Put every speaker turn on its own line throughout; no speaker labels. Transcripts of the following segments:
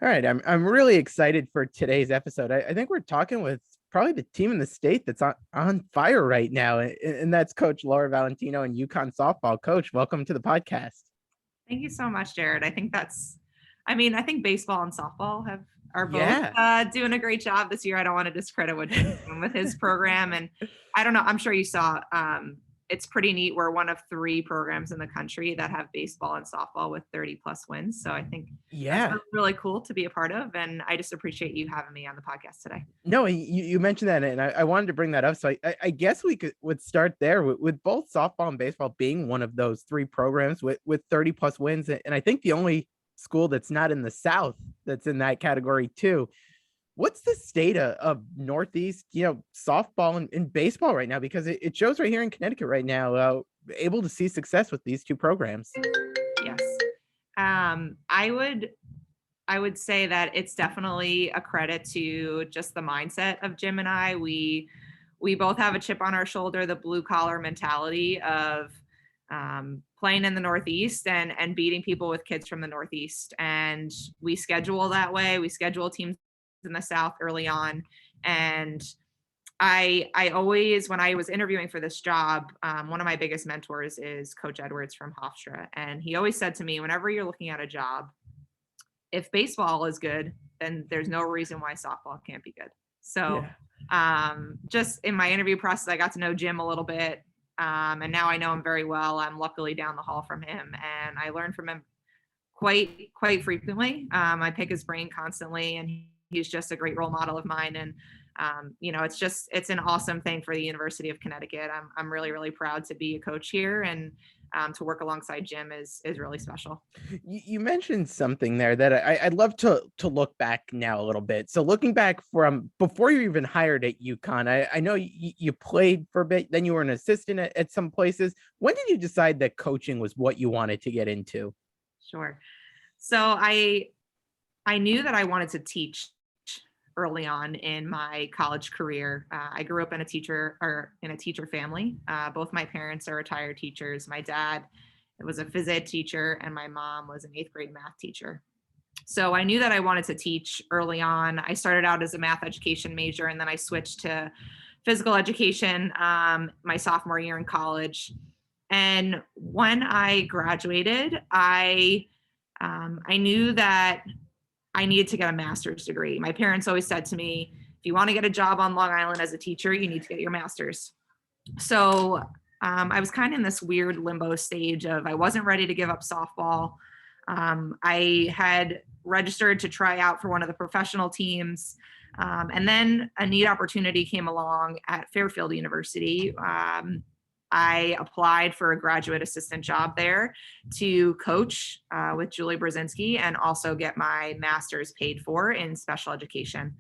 All right, I'm really excited for today's episode. I think we're talking with probably the team in the state that's on fire right now, and that's Coach Laura Valentino and UConn Softball. Coach, welcome to the podcast.
Thank you so much, Jared. I think baseball and softball are both
Yeah.
doing a great job this year. I don't want to discredit what Jim's doing with his program. And I don't know, I'm sure you saw, it's pretty neat. We're one of 3 programs in the country that have baseball and softball with 30 plus wins. So I think that's
Yeah.
really cool to be a part of. And I just appreciate you having me on the podcast today.
No, you mentioned that, and I wanted to bring that up. So I guess would start there with both softball and baseball being one of those 3 programs with 30 plus wins, and I think the only school that's not in the South that's in that category too. What's the state of Northeast, softball and baseball right now? Because it shows right here in Connecticut right now, able to see success with these 2 programs.
Yes. I would say that it's definitely a credit to just the mindset of Jim and I. We both have a chip on our shoulder, the blue collar mentality of playing in the Northeast and beating people with kids from the Northeast. And we schedule that way. We schedule teams in the South early on. And I always, when I was interviewing for this job, one of my biggest mentors is Coach Edwards from Hofstra. And he always said to me, whenever you're looking at a job, if baseball is good, then there's no reason why softball can't be good. So just in my interview process, I got to know Jim a little bit. And now I know him very well. I'm luckily down the hall from him, and I learn from him quite frequently. I pick his brain constantly, and he's just a great role model of mine. And it's an awesome thing for the University of Connecticut. I'm really, really proud to be a coach here, and to work alongside Jim is really special.
You mentioned something there that I'd love to look back now a little bit. So looking back from before you even hired at UConn, I know you played for a bit, then you were an assistant at some places. When did you decide that coaching was what you wanted to get into?
Sure. So I knew that I wanted to teach early on in my college career. I grew up in a teacher family. Both my parents are retired teachers. My dad was a phys ed teacher, and my mom was an 8th grade math teacher. So I knew that I wanted to teach early on. I started out as a math education major, and then I switched to physical education my sophomore year in college. And when I graduated, I knew that I needed to get a master's degree. My parents always said to me, if you want to get a job on Long Island as a teacher, you need to get your master's. So I was kind of in this weird limbo stage of I wasn't ready to give up softball. I had registered to try out for one of the professional teams. And then a neat opportunity came along at Fairfield University. I applied for a graduate assistant job there to coach with Julie Brzezinski and also get my master's paid for in special education.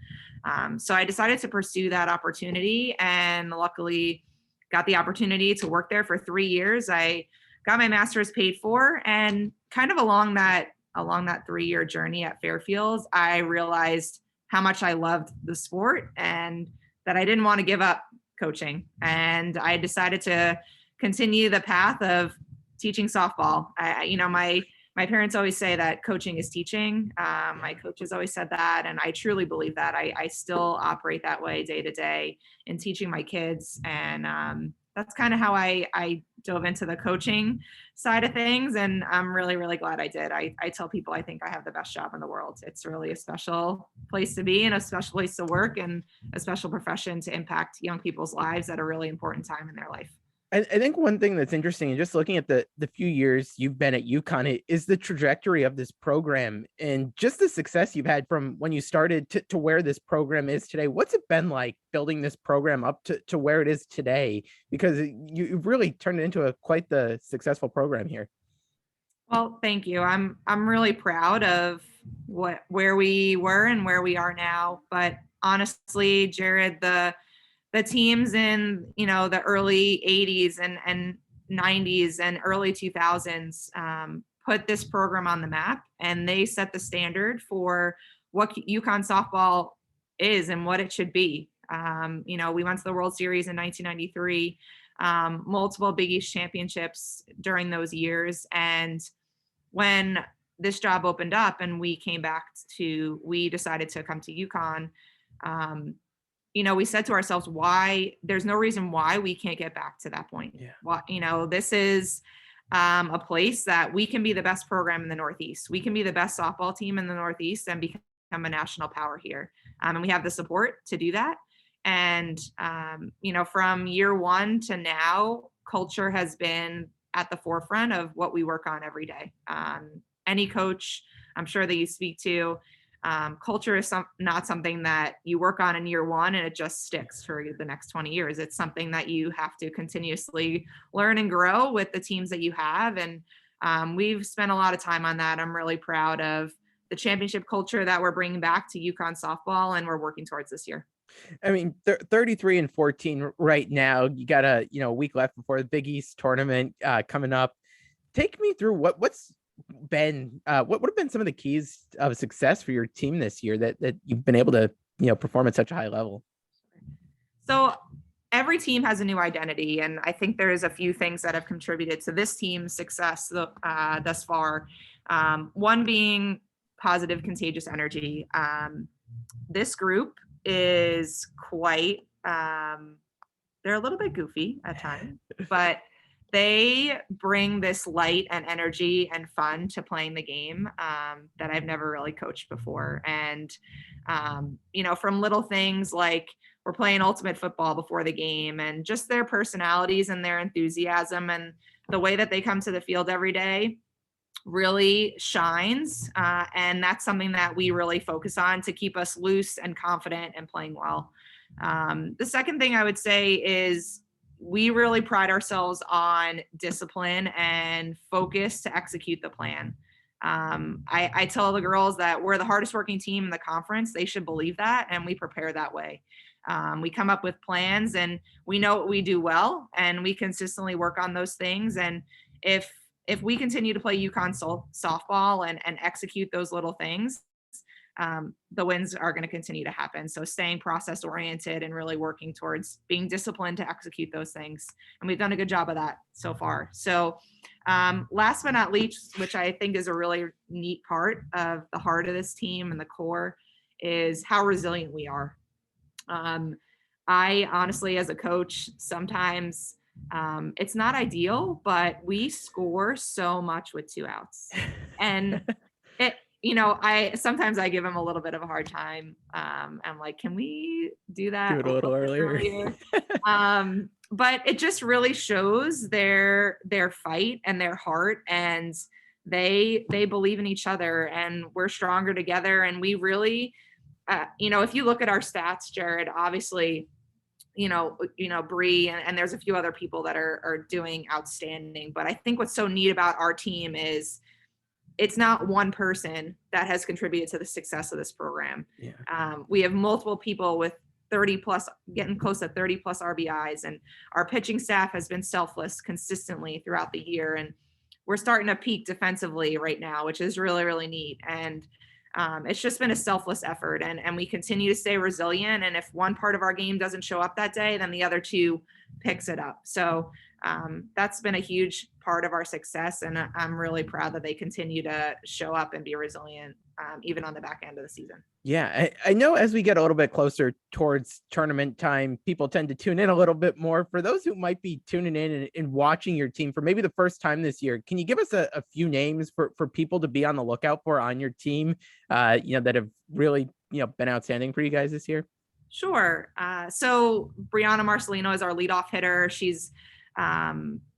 So I decided to pursue that opportunity, and luckily got the opportunity to work there for 3 years. I got my master's paid for, and kind of along that 3-year journey at Fairfield, I realized how much I loved the sport and that I didn't want to give up coaching. And I decided to continue the path of teaching softball. My parents always say that coaching is teaching. My coaches always said that, and I truly believe that. I still operate that way day to day in teaching my kids. And that's kind of how I dove into the coaching side of things. And I'm really, really glad I did. I tell people I think I have the best job in the world. It's really a special place to be and a special place to work and a special profession to impact young people's lives at a really important time in their life.
I think one thing that's interesting, and just looking at the few years you've been at UConn, is the trajectory of this program and just the success you've had from when you started to where this program is today. What's it been like building this program up to where it is today? Because you've really turned it into quite the successful program here.
Well, thank you. I'm really proud of where we were and where we are now. But honestly, Jared, the teams in the early 80s and 90s and early 2000s put this program on the map, and they set the standard for what UConn softball is and what it should be. We went to the World Series in 1993, multiple Big East championships during those years. And when this job opened up and we decided to come to UConn. We said to ourselves, why there's no reason why we can't get back to that point.
Yeah.
Why, this is a place that we can be the best program in the Northeast. We can be the best softball team in the Northeast and become a national power here. And we have the support to do that. And, from year one to now, culture has been at the forefront of what we work on every day. Any coach, I'm sure that you speak to, culture is not something that you work on in year one and it just sticks for the next 20 years. It's something that you have to continuously learn and grow with the teams that you have. And we've spent a lot of time on that. I'm really proud of the championship culture that we're bringing back to UConn softball and we're working towards this year.
I mean, 33-14 right now. You got a week left before the Big East tournament coming up. Take me through what's been what would have been some of the keys of success for your team this year that you've been able to perform at such a high level.
So every team has a new identity, and I think there's a few things that have contributed to this team's success thus far. One being positive, contagious energy. This group is quite they're a little bit goofy at times, but they bring this light and energy and fun to playing the game that I've never really coached before. And from little things like we're playing ultimate football before the game, and just their personalities and their enthusiasm and the way that they come to the field every day really shines. And that's something that we really focus on to keep us loose and confident and playing well. The second thing I would say is we really pride ourselves on discipline and focus to execute the plan. I tell the girls that we're the hardest working team in the conference. They should believe that, and we prepare that way. We come up with plans and we know what we do well, and we consistently work on those things. And if we continue to play UConn softball and execute those little things, the wins are going to continue to happen. So staying process oriented and really working towards being disciplined to execute those things. And we've done a good job of that so far. So last but not least, which I think is a really neat part of the heart of this team and the core, is how resilient we are. I honestly, as a coach, sometimes it's not ideal, but we score so much with 2 outs. And I give him a little bit of a hard time. I'm like, can we do that
a little earlier?
But it just really shows their fight and their heart, and they believe in each other, and we're stronger together. And we really, if you look at our stats, Jared, obviously, Bree and there's a few other people that are doing outstanding. But I think what's so neat about our team is it's not one person that has contributed to the success of this program. Yeah. We have multiple people with 30 plus, getting close to 30 plus RBIs, and our pitching staff has been selfless consistently throughout the year. And we're starting to peak defensively right now, which is really, really neat. And it's just been a selfless effort, and we continue to stay resilient. And if one part of our game doesn't show up that day, then the other two picks it up. So that's been a huge part of our success. And I'm really proud that they continue to show up and be resilient, even on the back end of the season.
Yeah, I know as we get a little bit closer towards tournament time, people tend to tune in a little bit more. For those who might be tuning in and watching your team for maybe the first time this year, can you give us a few names for people to be on the lookout for on your team, that have really, been outstanding for you guys this year?
Sure. So Brianna Marcelino is our leadoff hitter. She's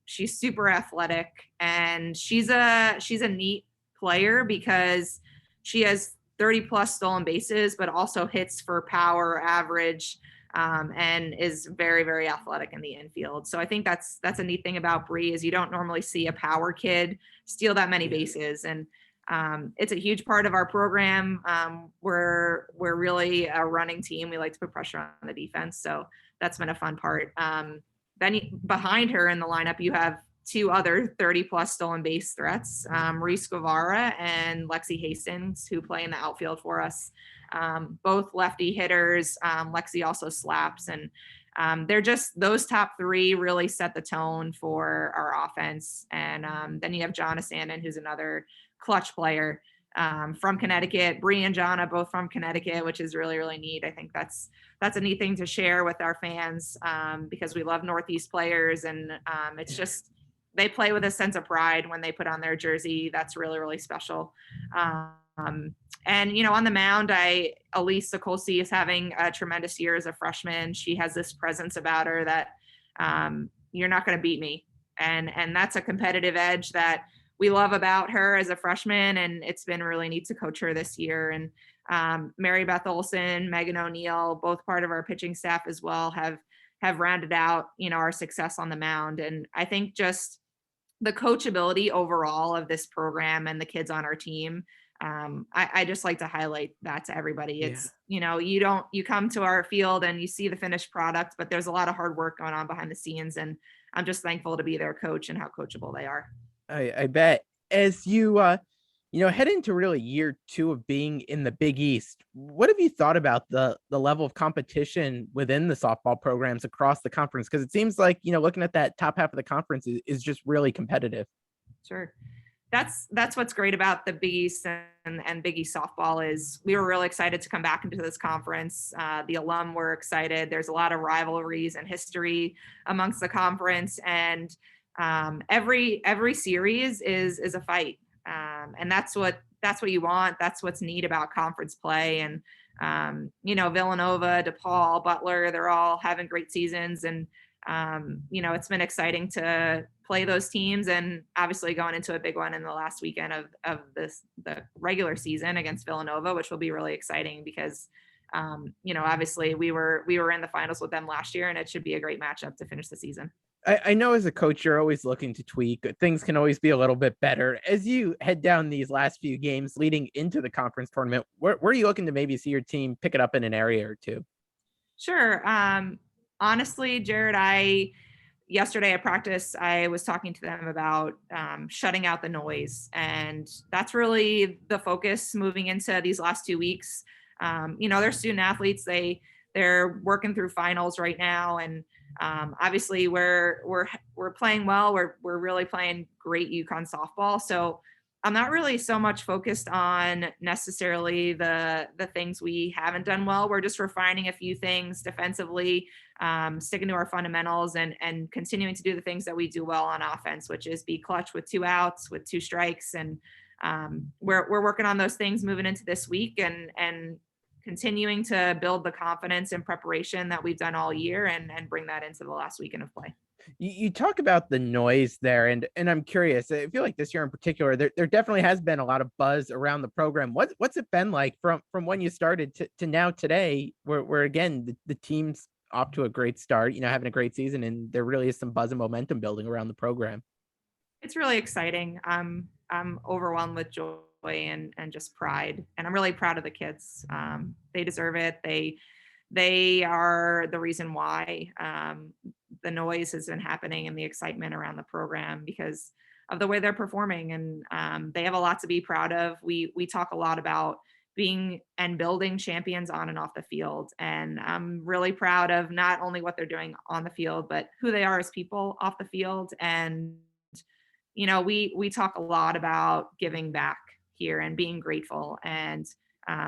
super athletic, and she's a neat player because she has 30 plus stolen bases, but also hits for power, average, and is very, very athletic in the infield. So I think that's a neat thing about Bree is you don't normally see a power kid steal that many bases. And it's a huge part of our program. We're really a running team. We like to put pressure on the defense. So that's been a fun part. Then behind her in the lineup, you have 2 other 30 plus stolen base threats, Reese Guevara and Lexi Hastings, who play in the outfield for us. Both lefty hitters. Lexi also slaps, and they're just, those top 3 really set the tone for our offense. And then you have Jonna Sandin, who's another clutch player from Connecticut. Bree and Jonna, both from Connecticut, which is really, really neat. I think that's a neat thing to share with our fans because we love Northeast players, and it's just they play with a sense of pride when they put on their jersey. That's really, really special. And, you know, on the mound, Elise Sokolsi is having a tremendous year as a freshman. She has this presence about her that you're not going to beat me. And that's a competitive edge that we love about her as a freshman. And it's been really neat to coach her this year. And Mary Beth Olson, Megan O'Neill, both part of our pitching staff as well, have rounded out, you know, our success on the mound. And I think just the coachability overall of this program and the kids on our team, I just like to highlight that to everybody. It's, you know, you come to our field and you see the finished product, but there's a lot of hard work going on behind the scenes. And I'm just thankful to be their coach and how coachable they are.
I bet. As you head into really year 2 of being in the Big East, what have you thought about the level of competition within the softball programs across the conference? Because it seems like, you know, looking at that top half of the conference is just really competitive.
Sure. That's what's great about the Big East and Big East softball is we were really excited to come back into this conference. The alum were excited. There's a lot of rivalries and history amongst the conference, and every series is a fight, and that's what you want. That's what's neat about conference play. And you know, Villanova, DePaul, Butler, they're all having great seasons, and you know, it's been exciting to play those teams, and obviously going into a big one in the last weekend of the regular season against Villanova, which will be really exciting because you know, obviously we were in the finals with them last year, and it should be a great matchup to finish the season.
I know as a coach, you're always looking to tweak. Things can always be a little bit better. As you head down these last few games leading into the conference tournament, where are you looking to maybe see your team pick it up in an area or two?
Sure. Honestly, Jared, yesterday at practice, I was talking to them about shutting out the noise. And that's really the focus moving into these last 2 weeks. You know, they're student athletes. They're working through finals right now. And obviously we're playing well. We're really playing great UConn softball. So I'm not really so much focused on necessarily the things we haven't done well. We're just refining a few things defensively, sticking to our fundamentals, and continuing to do the things that we do well on offense, which is be clutch with 2 outs, with 2 strikes. And we're working on those things moving into this week, and continuing to build the confidence and preparation that we've done all year, and bring that into the last weekend of play.
You talk about the noise there, and I'm curious. I feel like this year in particular, there definitely has been a lot of buzz around the program. What's it been like from when you started to now today, where again the team's off to a great start, you know, having a great season, and there really is some buzz and momentum building around the program.
It's really exciting. I'm overwhelmed with joy and just pride, and I'm really proud of the kids. They deserve it. They are the reason why the noise has been happening and the excitement around the program because of the way they're performing. And they have a lot to be proud of. We talk a lot about being and building champions on and off the field. And I'm really proud of not only what they're doing on the field, but who they are as people off the field. And, you know, we talk a lot about giving back here and being grateful. And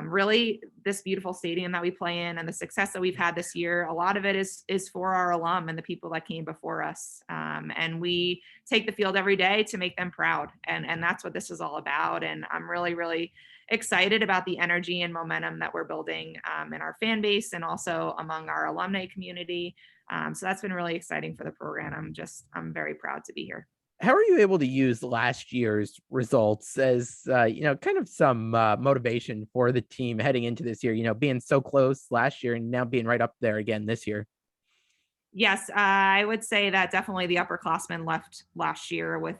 really this beautiful stadium that we play in and the success that we've had this year, a lot of it is for our alum and the people that came before us. And we take the field every day to make them proud. And that's what this is all about. And I'm really, really excited about the energy and momentum that we're building in our fan base and also among our alumni community. So that's been really exciting for the program. I'm very proud to be here.
How are you able to use last year's results as, kind of some motivation for the team heading into this year, you know, being so close last year and now being right up there again this year?
Yes, I would say that definitely the upperclassmen left last year with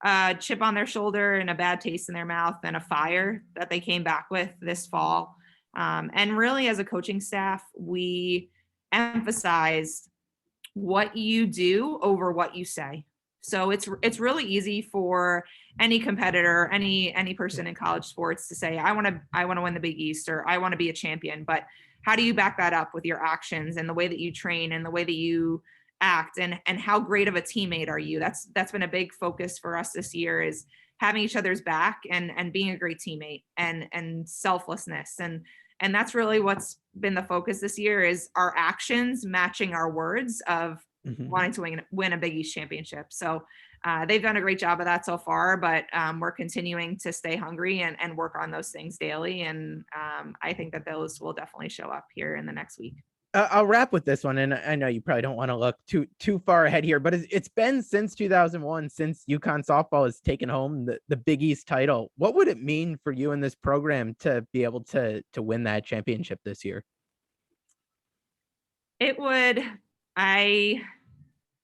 a chip on their shoulder and a bad taste in their mouth and a fire that they came back with this fall. And really, as a coaching staff, we emphasized what you do over what you say. So it's really easy for any competitor, any person in college sports to say, I want to win the Big East, or I want to be a champion. But how do you back that up with your actions and the way that you train and the way that you act, and how great of a teammate are you? That's been a big focus for us this year, is having each other's back and being a great teammate and selflessness. And that's really what's been the focus this year, is our actions matching our words of wanting to win a Big East championship. So they've done a great job of that so far, but we're continuing to stay hungry and work on those things daily. And I think that those will definitely show up here in the next week.
I'll wrap with this one, and I know you probably don't want to look too far ahead here, but it's been since 2001 since UConn softball has taken home the Big East title. What would it mean for you in this program to be able to win that championship this year?
It would. I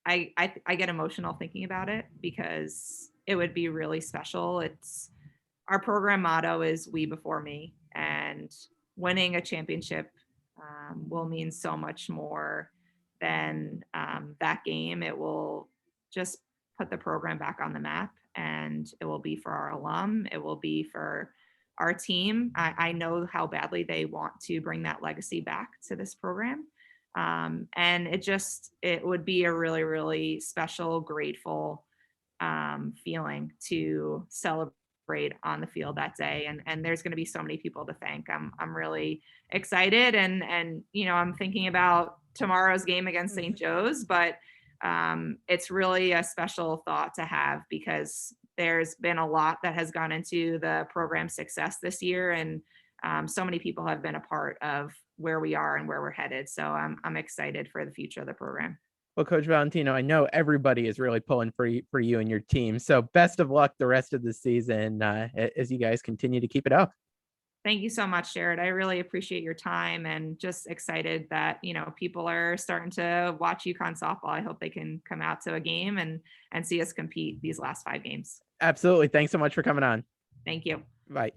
get emotional thinking about it, because it would be really special. It's our program motto is "We before me," and winning a championship will mean so much more than that game. It will just put the program back on the map, and it will be for our alum. It will be for our team. I know how badly they want to bring that legacy back to this program. And it would be a really, really special, grateful feeling to celebrate on the field that day. And there's going to be so many people to thank. I'm really excited. And, I'm thinking about tomorrow's game against St. Joe's, but it's really a special thought to have, because there's been a lot that has gone into the program's success this year. And so many people have been a part of where we are and where we're headed. So I'm excited for the future of the program.
Well, Coach Valentino, I know everybody is really pulling for you and your team. So best of luck the rest of the season as you guys continue to keep it up.
Thank you so much, Jared. I really appreciate your time, and just excited that, people are starting to watch UConn softball. I hope they can come out to a game and see us compete these last 5 games.
Absolutely. Thanks so much for coming on.
Thank you.
Bye.